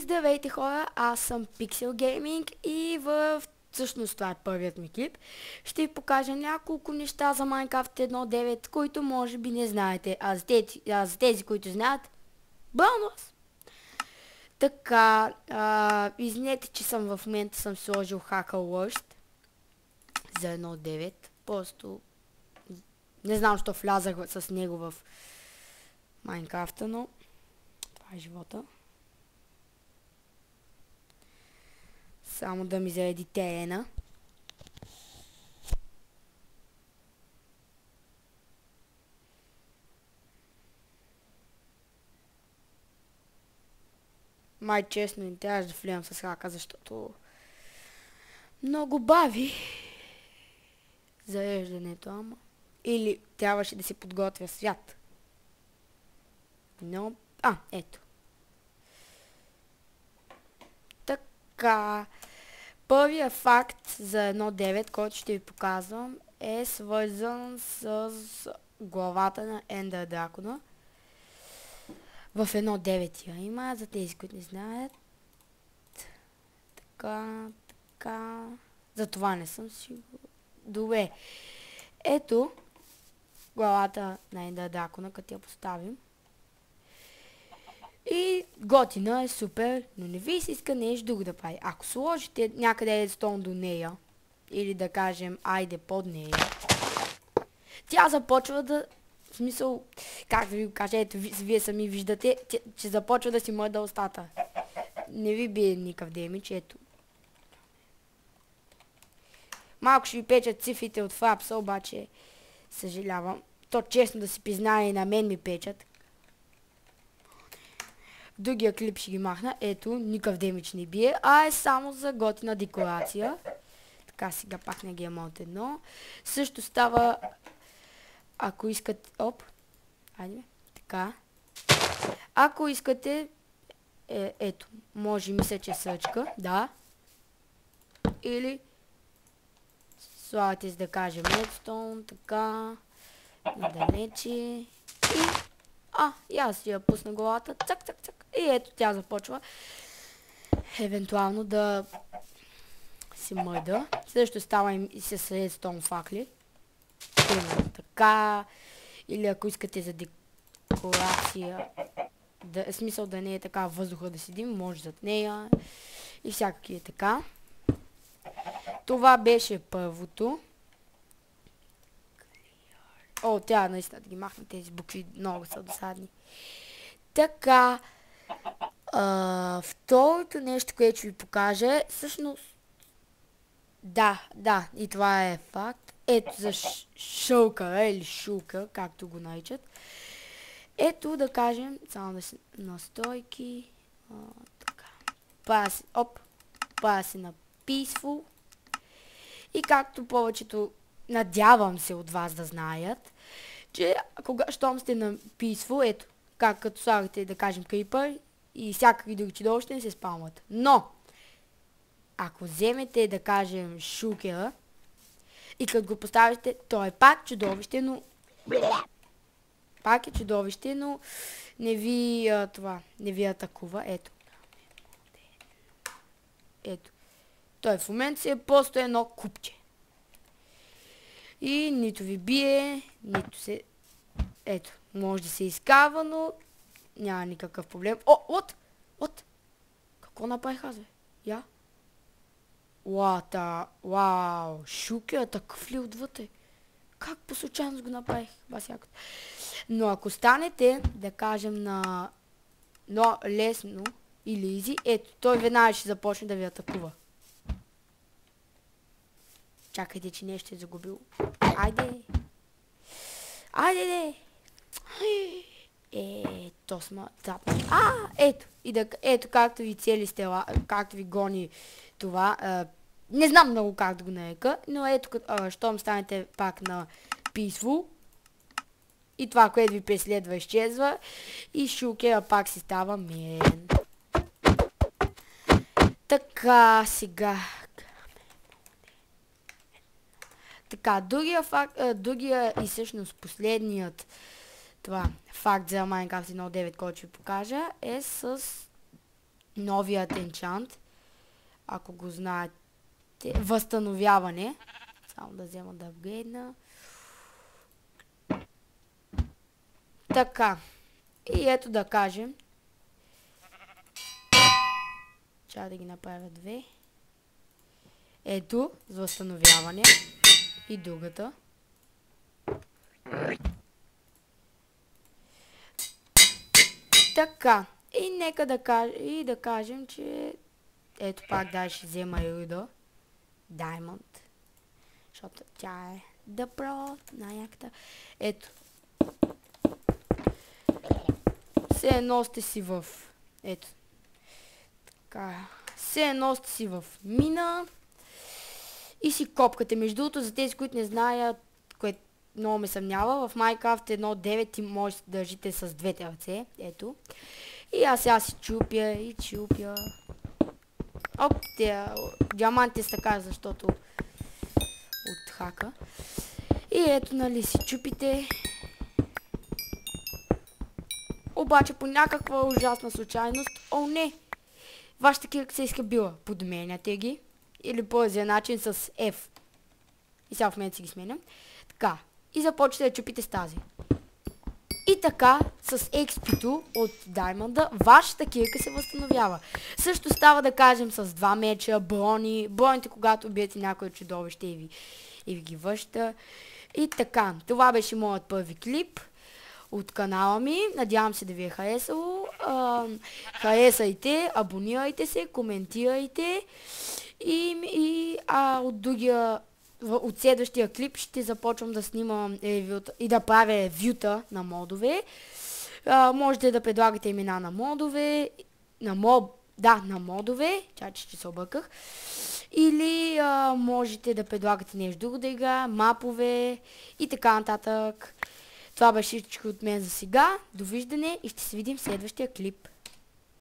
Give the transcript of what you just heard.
Здравейте хора, аз съм Pixel Gaming и всъщност това е първият ми клип. Ще ви покажа няколко неща за Minecraft 1.9, които може би не знаете, а за тези, които знаят, бонус! Така, извинете, че в момента съм сложил Hacker Worst за 1.9, просто не знам, защо влязах с него в Minecraft, но това е живота. Само да ми зареди терена. Май честно не трябваше да влизам с хака, защото много бави зареждането, ама. Или трябваше да се подготвя свят. Но, ето. Така. Първият факт за 1.9, който ще ви показвам, е свързан с главата на Ендър Дракона. В 1.9 я има, за тези, които не знаят. Така. За това не съм сигурен. Добре. Ето главата на Ендър Дракона, като я поставим. И готина е супер, но не ви се иска нещо друго да прави. Ако сложите някъде редстоун до нея, или да кажем айде под нея, тя започва да, в смисъл, как да ви го кажа, ето вие сами виждате, че започва да си мърда устата. Не ви бие никакъв демидж, ето. Малко ще ви печат цифрите от Фрапса, обаче съжалявам. То честно да си призная, и на мен ми печат. Другия клип ще ги махна. Ето, никакъв демидж не бие, а е само за готина декорация. Така, сега пак не ги е от едно. Също става, ако искате... Айде, така. Ако искате... ето, може мисля, че сръчка, да. Или... слагате, да кажем, редстоун, така. Надалече. И аз си я пусна главата. Цак. И ето тя започва евентуално да се мърда. Също става и с редстоун факли. Именно така. Или ако искате за декорация, в смисъл да не е така въздуха да седим, може зад нея. И всякакви е така. Това беше първото. Тя наистина да ги махна тези букви, много са досадни. Така, второто нещо, което ще ви покажа, всъщност, да, и това е факт. Ето за шълкъра или шулка, както го наричат. Ето да кажем, само да си настройки, така, пая си на Peaceful. И както повечето, надявам се от вас да знаят, че щом сте на Peaceful, ето, като слагате, да кажем, Creeper и всякакви други чудовища не се спалмат. Но, ако вземете, да кажем, шукера и като го поставите, то е пак чудовище, но... Пак е чудовище, но не ви атакува. Ето. Той в момента си е просто едно купче. И нито ви бие, нито се... Ето, може да се изкава, но няма никакъв проблем. Какво направих аз, бе? Я? Вау, шукера такъв ли отвътре? Как по случайност го направих? Но ако станете, да кажем на лесно или изи, ето, той веднага ще започне да ви атакува. Чакайте, че нещо е загубил. Айде! Ето сма. Ето както ви цели стела, както ви гони това. Не знам много как да го нарека, но ето, щом станете пак на Peaceful. И това, което ви преследва, изчезва. И шулкера пак си става мирен. Така, сега... Така, другия и всъщност последният факт за Minecraft 1.9, който ще ви покажа, е с новият енчант, ако го знаете. Възстановяване. Само да взема да апгрейдна. Така. И ето да кажем. Чакай да ги направя две. Ето, за възстановяване. И другата. Така. И нека да кажем, че ето пак дай ще взема и руда. Diamond. Защото тя е да про, най-яката. Ето. Все едно сте си в... Ето. Така. Все едно сте си в мина. И си копкате. Между другото, за тези, които не знаят, което много ме съмнява, в Minecraft 1.9 ти може да държите с двете ръце. Ето. И аз сега си чупя и чупя. Оп, диамантите са така, защото от хака. И ето, нали, си чупите. Обаче по някаква ужасна случайност, о не, вашата кирка се изхабила. Подменяте ги. Или по този начин с F. И сега в момента си ги сменям. Така. И започвате да чупите с тази. И така, с XP-то от Diamond, вашата кирка се възстановява. Също става да кажем с два меча, брони. Броните, когато убиете някое чудовище и ви ги връща. И така, това беше моят първи клип от канала ми. Надявам се да ви е харесало. Харесайте, абонирайте се, коментирайте. От следващия клип ще започвам да снимам ревюта и да правя ревюта на модове. Можете да предлагате имена на модове. На модове. Чакай, че се обърках. Или можете да предлагате нещо друго да игра, мапове и така нататък. Това беше всичко от мен за сега. Довиждане и ще се видим в следващия клип.